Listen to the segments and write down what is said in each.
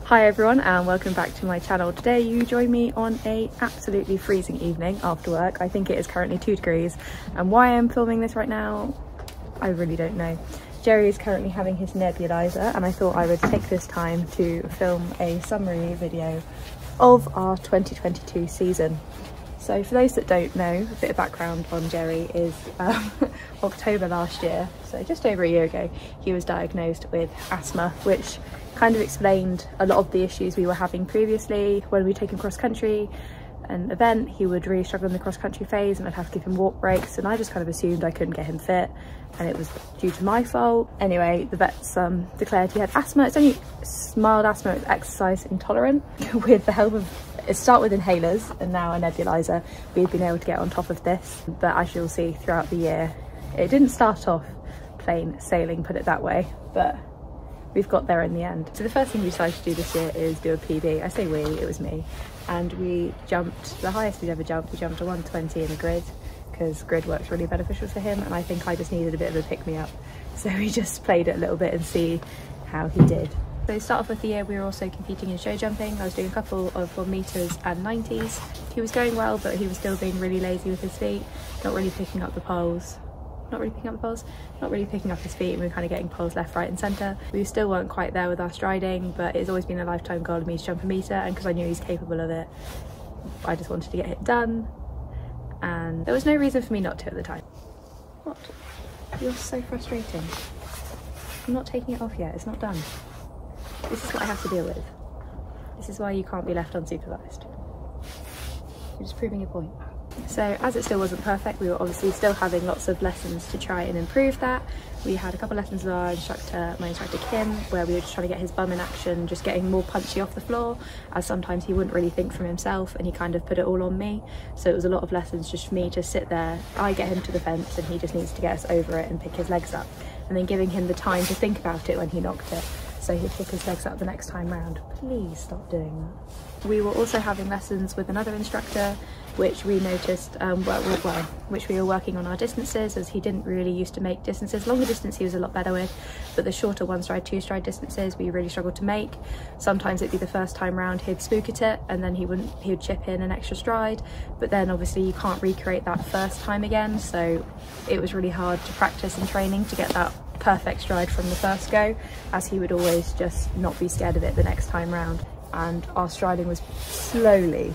Hi everyone and welcome back to my channel. Today you join me on a absolutely freezing evening after work. I think it is currently 2 degrees and why I'm filming this right now, I really don't know. Jerry is currently having his nebulizer and I thought I would take this time to film a summary video of our 2022 season. So for those that don't know, a bit of background on Jerry is October last year, so just over a year ago, he was diagnosed with asthma, which kind of explained a lot of the issues we were having previously. When we take him cross country, an event, he would really struggle in the cross country phase and I'd have to give him walk breaks, and I just kind of assumed I couldn't get him fit and it was due to my fault. Anyway, the vets declared he had asthma. It's only mild asthma, it's exercise intolerant. With the help of, it started with inhalers and now a nebulizer, we've been able to get on top of this. But as you'll see throughout the year, it didn't start off plain sailing, put it that way, but we've got there in the end. So the first thing we decided to do this year is do a PB. I say we, it was me. And we jumped, the highest we'd ever jumped, we jumped to 120 in a grid, because grid works really beneficial for him, and I think I just needed a bit of a pick-me-up. So we just played it a little bit and see how he did. So to start off with the year, we were also competing in show jumping. I was doing a couple of 1 meters and 90s. He was going well, but he was still being really lazy with his feet, not really picking up the poles. Not really picking up his feet, and we were kind of getting poles left, right and centre. We still weren't quite there with our striding, but it's always been a lifetime goal of me to jump a metre, and because I knew he's capable of it, I just wanted to get it done, and there was no reason for me not to at the time. What? You're so frustrating. I'm not taking it off yet, it's not done. This is what I have to deal with. This is why you can't be left unsupervised. You're just proving your point. So as it still wasn't perfect, we were obviously still having lots of lessons to try and improve that. We had a couple of lessons with our instructor, my instructor Kim, where we were just trying to get his bum in action, just getting more punchy off the floor, as sometimes he wouldn't really think from himself and he kind of put it all on me. So it was a lot of lessons just for me to sit there, I get him to the fence and he just needs to get us over it and pick his legs up, and then giving him the time to think about it when he knocked it, so he'd pick his legs up the next time round. Please stop doing that. We were also having lessons with another instructor, which we noticed, which we were working on our distances, as he didn't really used to make distances. Longer distance he was a lot better with, but the shorter 1 stride, 2 stride distances we really struggled to make. Sometimes it'd be the first time round he'd spook at it and then he would chip in an extra stride, but then obviously you can't recreate that first time again, so it was really hard to practice in training to get that perfect stride from the first go, as he would always just not be scared of it the next time round. And our striding was slowly,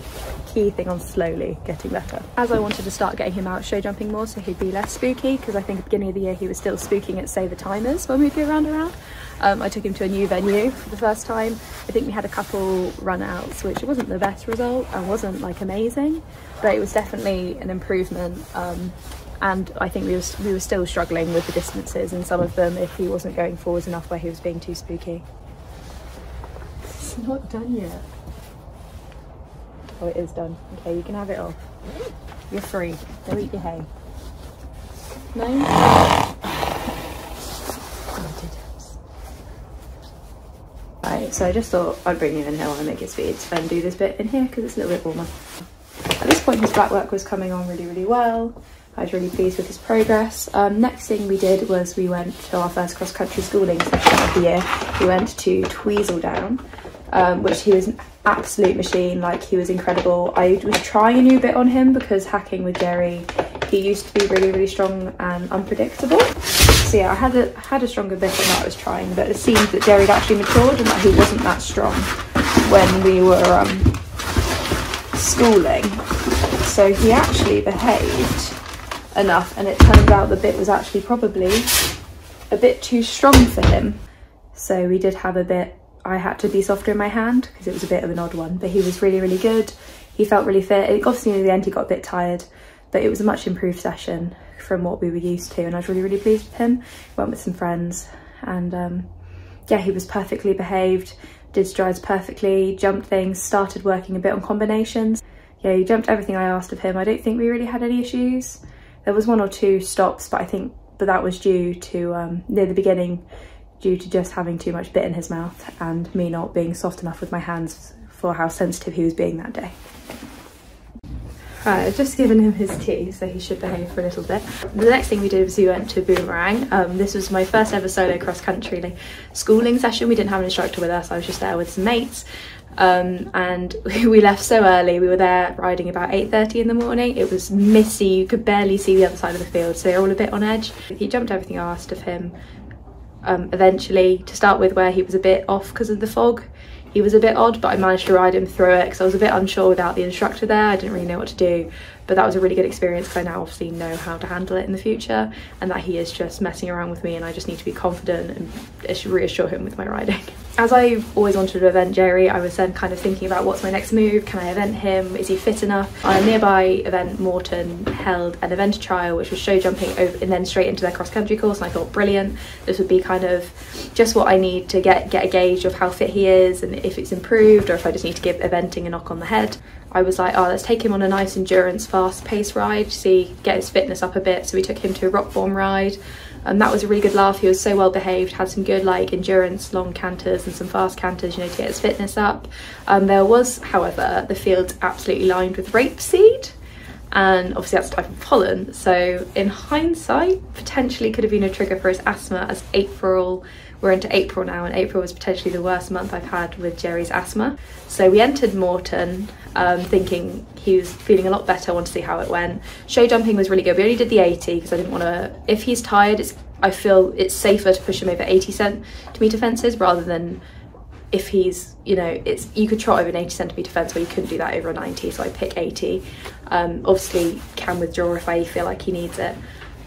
key thing on slowly, getting better. As I wanted to start getting him out show jumping more so he'd be less spooky, because I think at the beginning of the year he was still spooking at, say, the timers when we'd go round and round. I took him to a new venue for the first time. I think we had a couple run outs, which wasn't the best result and wasn't like amazing, but it was definitely an improvement. And I think we were still struggling with the distances in some of them if he wasn't going forwards enough where he was being too spooky. It's not done yet. Oh, it is done. Okay, you can have it off. You're free. Go eat your hay. No? Right, so I just thought I'd bring you in here while I make his feet and do this bit in here because it's a little bit warmer. At this point his black work was coming on really, really well. I was really pleased with his progress. Next thing we did was we went to our first cross-country schooling session of the year. We went to Tweezledown, which he was an absolute machine, like he was incredible. I was trying a new bit on him because hacking with Jerry, he used to be really, really strong and unpredictable. So yeah, I had a stronger bit than that I was trying, but it seemed that Jerry had actually matured and that he wasn't that strong when we were schooling. So he actually behaved enough, and it turned out the bit was actually probably a bit too strong for him. So we did have a bit, I had to be softer in my hand because it was a bit of an odd one, but he was really, really good. He felt really fit. Obviously in the end he got a bit tired, but it was a much improved session from what we were used to, and I was really, really pleased with him. Went with some friends and yeah, he was perfectly behaved, did strides perfectly, jumped things, started working a bit on combinations. Yeah, he jumped everything I asked of him. I don't think we really had any issues. There was 1 or 2 stops, but that was due to near the beginning, due to just having too much bit in his mouth and me not being soft enough with my hands for how sensitive he was being that day. Right, I've just given him his tea, so he should behave for a little bit. The next thing we did was we went to Boomerang. This was my first ever solo cross-country like schooling session. We didn't have an instructor with us, I was just there with some mates. And we left so early. We were there riding about 8:30 in the morning. It was misty, you could barely see the other side of the field, so they were all a bit on edge. He jumped everything I asked of him. Eventually, to start with, where he was a bit off because of the fog, he was a bit odd, but I managed to ride him through it because I was a bit unsure without the instructor there. I didn't really know what to do, but that was a really good experience because I now obviously know how to handle it in the future, and that he is just messing around with me and I just need to be confident and reassure him with my riding. As I always wanted to event Jerry, I was then kind of thinking about what's my next move. Can I event him? Is he fit enough? Our nearby event, Moreton, held an event trial which was show jumping over and then straight into their cross country course, and I thought brilliant. This would be kind of just what I need to get a gauge of how fit he is and if it's improved or if I just need to give eventing a knock on the head. I was like, oh, let's take him on a nice endurance fast pace ride, get his fitness up a bit. So we took him to a rock form ride. And that was a really good laugh. He was so well behaved, had some good like endurance long canters and some fast canters, you know, to get his fitness up. There was, however, the field absolutely lined with rapeseed, and obviously that's a type of pollen. So in hindsight, potentially could have been a trigger for his asthma, as we're into April now, and April was potentially the worst month I've had with Jerry's asthma. So we entered Moreton thinking he was feeling a lot better. I want to see how it went. Show jumping was really good. We only did the 80 because I didn't want to, if he's tired, I feel it's safer to push him over 80 centimetre fences rather than if he's, you know, you could trot over an 80 centimetre fence, but you couldn't do that over a 90, so I pick 80. Obviously can withdraw if I feel like he needs it.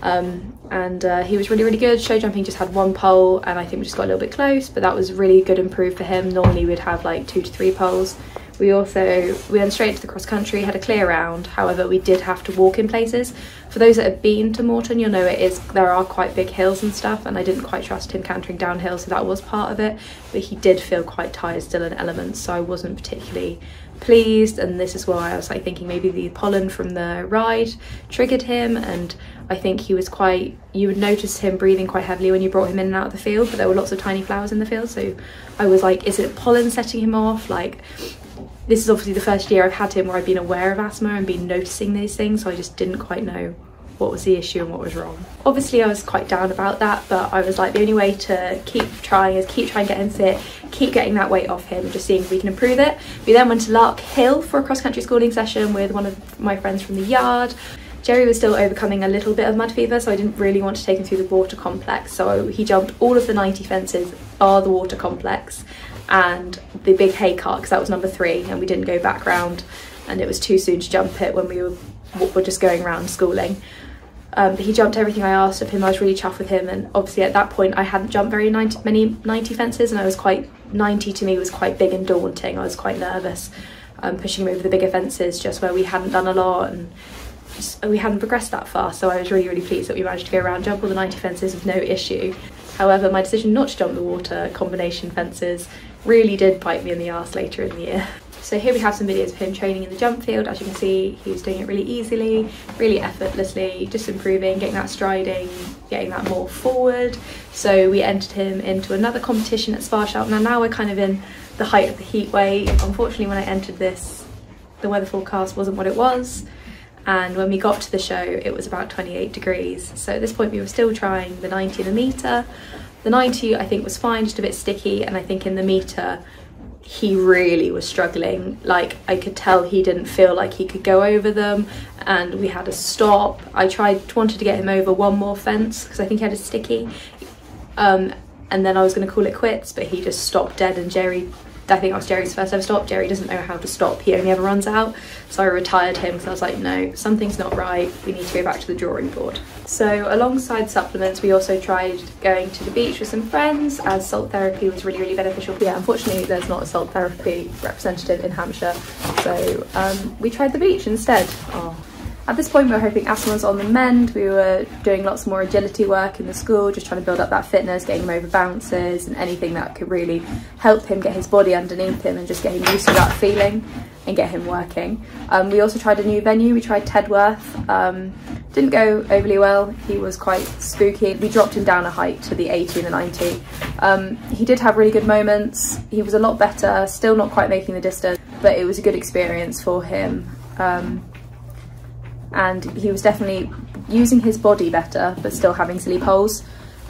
He was really, really good. Show jumping just had one pole, and I think we just got a little bit close, but that was really good improved for him. Normally we'd have like 2 to 3 poles. We went straight into the cross country, had a clear round. However, we did have to walk in places. For those that have been to Moreton, you'll know there are quite big hills and stuff, and I didn't quite trust him cantering downhill, so that was part of it. But he did feel quite tired still in elements, so I wasn't particularly pleased, and this is why I was like thinking maybe the pollen from the ride triggered him. And I think he was you would notice him breathing quite heavily when you brought him in and out of the field, but there were lots of tiny flowers in the field, so I was like, is it pollen setting him off? Like, this is obviously the first year I've had him where I've been aware of asthma and been noticing these things, so I just didn't quite know what was the issue and what was wrong. Obviously I was quite down about that, but I was like, the only way to keep trying to get him fit, keep getting that weight off him, just seeing if we can improve it. We then went to Lark Hill for a cross-country schooling session with one of my friends from the yard. Jerry was still overcoming a little bit of mud fever, so I didn't really want to take him through the water complex, so he jumped all of the 90 fences bar the water complex and the big hay cart, because that was number 3, and we didn't go back round and it was too soon to jump it when we were just going around schooling. But he jumped everything I asked of him. I was really chuffed with him, and obviously at that point I hadn't jumped many 90 fences, and I was 90 to me was quite big and daunting. I was quite nervous pushing him over the bigger fences just where we hadn't done a lot and we hadn't progressed that far, so I was really, really pleased that we managed to go around, jump all the 90 fences with no issue. However, my decision not to jump the water combination fences really did bite me in the arse later in the year. So here we have some videos of him training in the jump field. As you can see, he was doing it really easily, really effortlessly, just improving, getting that striding, getting that more forward. So we entered him into another competition at Sparshout. Now we're kind of in the height of the heat wave. Unfortunately, when I entered this, the weather forecast wasn't what it was. And when we got to the show, it was about 28 degrees. So at this point we were still trying the 90 and the meter. The 90 I think was fine, just a bit sticky, and I think in the meter he really was struggling. Like, I could tell he didn't feel like he could go over them, and we had to stop. I wanted to get him over one more fence because I think he had a sticky, and then I was going to call it quits, but he just stopped dead. And Jerry, I think that was Jerry's first ever stop. Jerry doesn't know how to stop, he only ever runs out. So I retired him because I was like, no, something's not right, we need to go back to the drawing board. So alongside supplements, we also tried going to the beach with some friends, as salt therapy was really, really beneficial. Yeah, unfortunately there's not a salt therapy representative in Hampshire, so we tried the beach instead. Oh. At this point we were hoping asthma was on the mend. We were doing lots more agility work in the school, just trying to build up that fitness, getting him over bounces and anything that could really help him get his body underneath him and just get him used to that feeling and get him working. We also tried a new venue. We tried Tedworth. Didn't go overly well. He was quite spooky. We dropped him down a height to the 80 and the 90. He did have really good moments. He was a lot better, still not quite making the distance, but it was a good experience for him. and he was definitely using his body better but still having silly poles,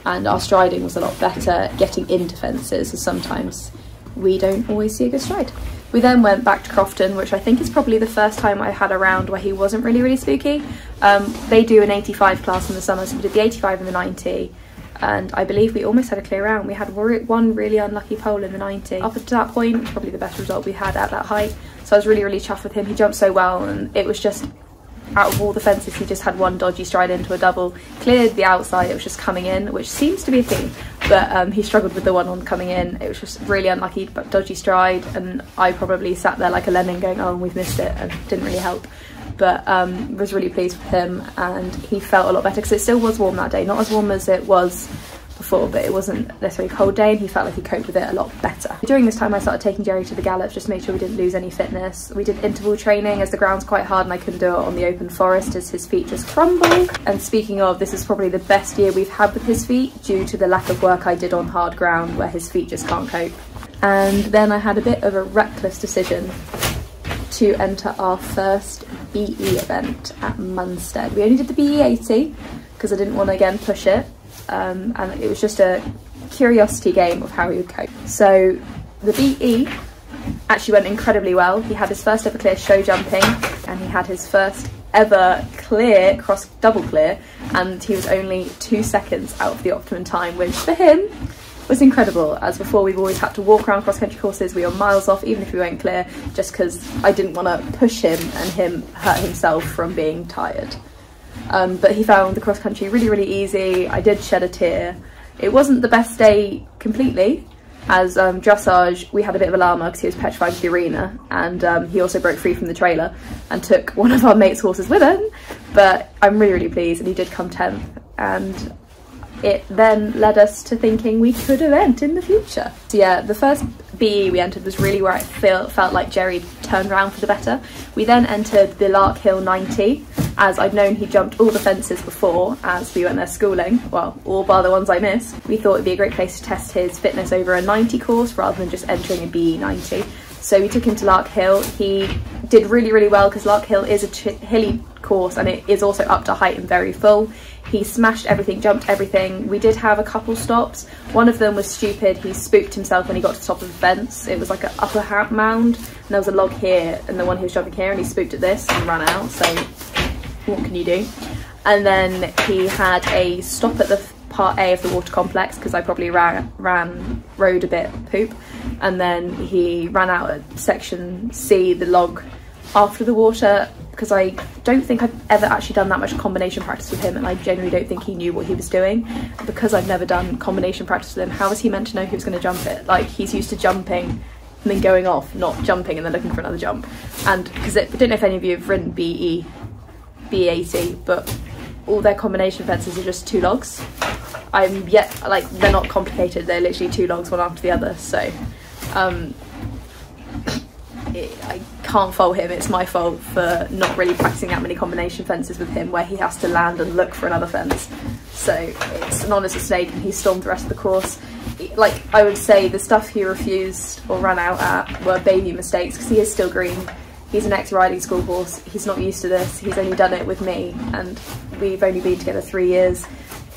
and our striding was a lot better getting into fences, as sometimes we don't always see a good stride. We then went back to Crofton, which I think is probably the first time I had a round where he wasn't really spooky. They do an 85 class in the summer, so we did the 85 and the 90, and I believe we almost had a clear round. We had one really unlucky pole in the 90. Up to that point, it was probably the best result we had at that height, so I was really chuffed with him. He jumped so well, and it was just, out of all the fences, he just had one dodgy stride into a double, cleared the outside, it was just coming in, which seems to be a theme, but he struggled with the one on coming in. It was just really unlucky, but dodgy stride, and I probably sat there like a lemon going, oh, we've missed it, and didn't really help. But was really pleased with him, and he felt a lot better, because it still was warm that day, not as warm as it was before, but it wasn't necessarily a cold day, and he felt like he coped with it a lot better. During this time I started taking Jerry to the gallops just to make sure we didn't lose any fitness. We did interval training, as the ground's quite hard and I couldn't do it on the open forest as his feet just crumble. And speaking of, this is probably the best year we've had with his feet due to the lack of work I did on hard ground where his feet just can't cope. And then I had a bit of a reckless decision to enter our first BE event at Munstead. We only did the BE 80 because I didn't want to again push it. And it was just a curiosity game of how he would cope. So the BE actually went incredibly well. He had his first ever clear show jumping, and he had his first ever clear cross double clear, and he was only 2 seconds out of the optimum time, which for him was incredible. As before, we've always had to walk around cross country courses, we were miles off even if we weren't clear, just because I didn't want to push him and him hurt himself from being tired. But he found the cross country really easy. I did shed a tear. It wasn't the best day completely, as dressage we had a bit of a llama because he was petrified with the arena, and he also broke free from the trailer and took one of our mates' horses with him. But I'm really pleased, and he did come 10th, and it then led us to thinking we could event in the future. So yeah, the first BE we entered was really where I felt like Jerry turned around for the better. We then entered the Larkhill 90, as I'd known he jumped all the fences before as we went there schooling, well, all bar the ones I missed. We thought it'd be a great place to test his fitness over a 90 course rather than just entering a BE 90. So we took him to Larkhill. He did really well because Larkhill is a hilly course and it is also up to height and very full. He smashed everything, jumped everything. We did have a couple stops. One of them was stupid. He spooked himself when he got to the top of the fence. It was like an upper mound, and there was a log here, and the one who was jumping here, and he spooked at this and ran out. So what can you do? And then he had a stop at the part A of the water complex because I probably rode a bit poop, and then he ran out at section C, the log after the water, because I don't think I've ever actually done that much combination practice with him, and I genuinely don't think he knew what he was doing. Because I've never done combination practice with him, how was he meant to know he was going to jump it? Like, he's used to jumping and then going off, not jumping and then looking for another jump. And because I don't know if any of you have ridden BE 80, but all their combination fences are just 2 logs. They're not complicated, they're literally 2 logs one after the other. So I can't fault him, it's my fault for not really practicing that many combination fences with him where he has to land and look for another fence. So it's an honest mistake, and he stormed the rest of the course. Like, I would say the stuff he refused or ran out at were baby mistakes, because he is still green. He's an ex-riding school horse, he's not used to this, he's only done it with me, and we've only been together 3 years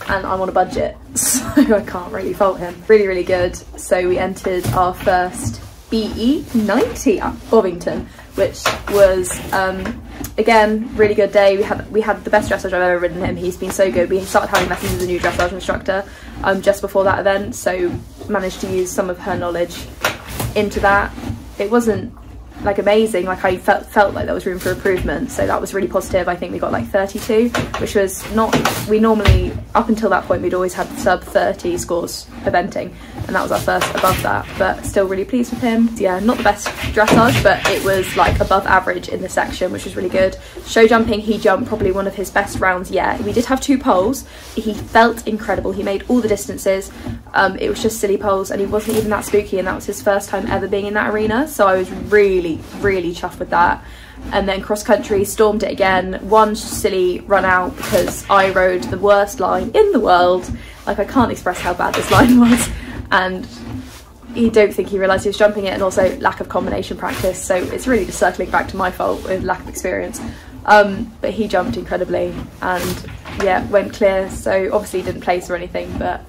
and I'm on a budget, so I can't really fault him. Really good. So we entered our first BE 90 at Bovington, which was again really good day. We had the best dressage I've ever ridden him. He's been so good. We started having lessons with a new dressage instructor just before that event, so managed to use some of her knowledge into that. It wasn't like amazing, like I felt like there was room for improvement, so that was really positive. I think we got like 32, which was not, we normally, up until that point, we'd always had sub 30 scores eventing, and that was our first above that, but still really pleased with him. Yeah, not the best dressage, but it was like above average in the section, which was really good. Show jumping, he jumped probably one of his best rounds yet. We did have 2 poles. He felt incredible, he made all the distances. It was just silly poles, and he wasn't even that spooky, and that was his first time ever being in that arena, so I was really chuffed with that. And then cross country, stormed it again. One silly run out because I rode the worst line in the world. Like, I can't express how bad this line was, and I don't think he realised he was jumping it, and also lack of combination practice. So it's really just circling back to my fault with lack of experience. but he jumped incredibly and yeah, went clear. So obviously didn't place or anything, but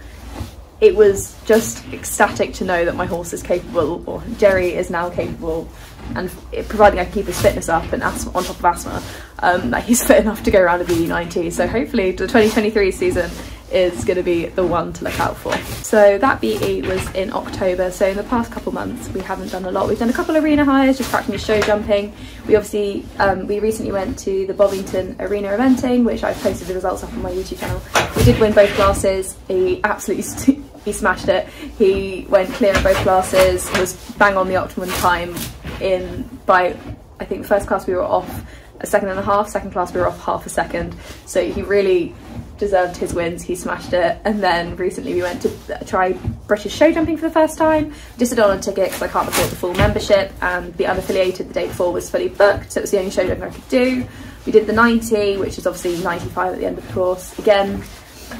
it was just ecstatic to know that my horse is capable, or Jerry is now capable, and providing I can keep his fitness up and asthma, on top of asthma, that he's fit enough to go around a BE90. So hopefully the 2023 season is going to be the one to look out for. So that BE was in October, so in the past couple months we haven't done a lot. We've done a couple arena hires, just practicing show jumping. We obviously we recently went to the Bovington Arena eventing, which I've posted the results up on my YouTube channel. We did win both classes. He absolutely he smashed it. He went clear in both classes, was bang on the optimum time in by, I think the first class we were off a second and a half, second class we were off half a second. So he really deserved his wins, he smashed it. And then recently we went to try British show jumping for the first time. Just a $1 ticket because I can't afford the full membership, and the unaffiliated the day before was fully booked, so it was the only show jumping I could do. We did the 90, which is obviously 95 at the end of the course. Again,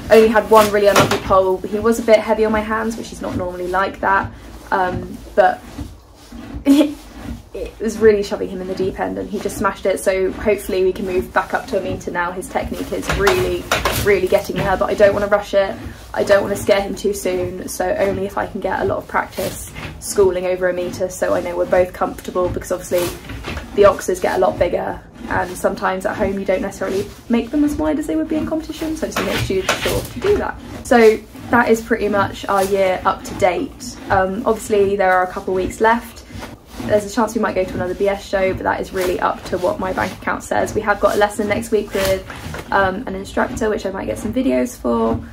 only had one really unlucky pole. He was a bit heavy on my hands, which is not normally like that, but it was really shoving him in the deep end and he just smashed it. So hopefully we can move back up to a metre now. His technique is really getting there, but I don't want to rush it. I don't want to scare him too soon, so only if I can get a lot of practice schooling over a metre, so I know we're both comfortable, because obviously the oxes get a lot bigger and sometimes at home you don't necessarily make them as wide as they would be in competition, so just to make sure to do that. So that is pretty much our year up to date. Obviously there are a couple weeks left. There's a chance we might go to another BS show, but that is really up to what my bank account says. We have got a lesson next week with an instructor, which I might get some videos for.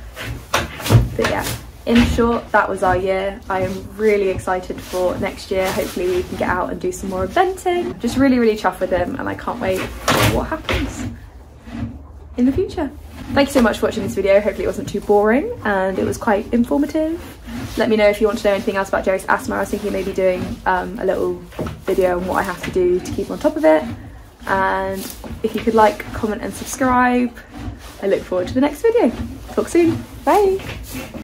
But yeah, in short, that was our year. I am really excited for next year. Hopefully we can get out and do some more eventing. Just really chuffed with him, and I can't wait for what happens in the future. Thank you so much for watching this video. Hopefully it wasn't too boring and it was quite informative. Let me know if you want to know anything else about Jerry's asthma. I was thinking maybe doing a little video on what I have to do to keep on top of it. And if you could like, comment and subscribe. I look forward to the next video. Talk soon. Bye.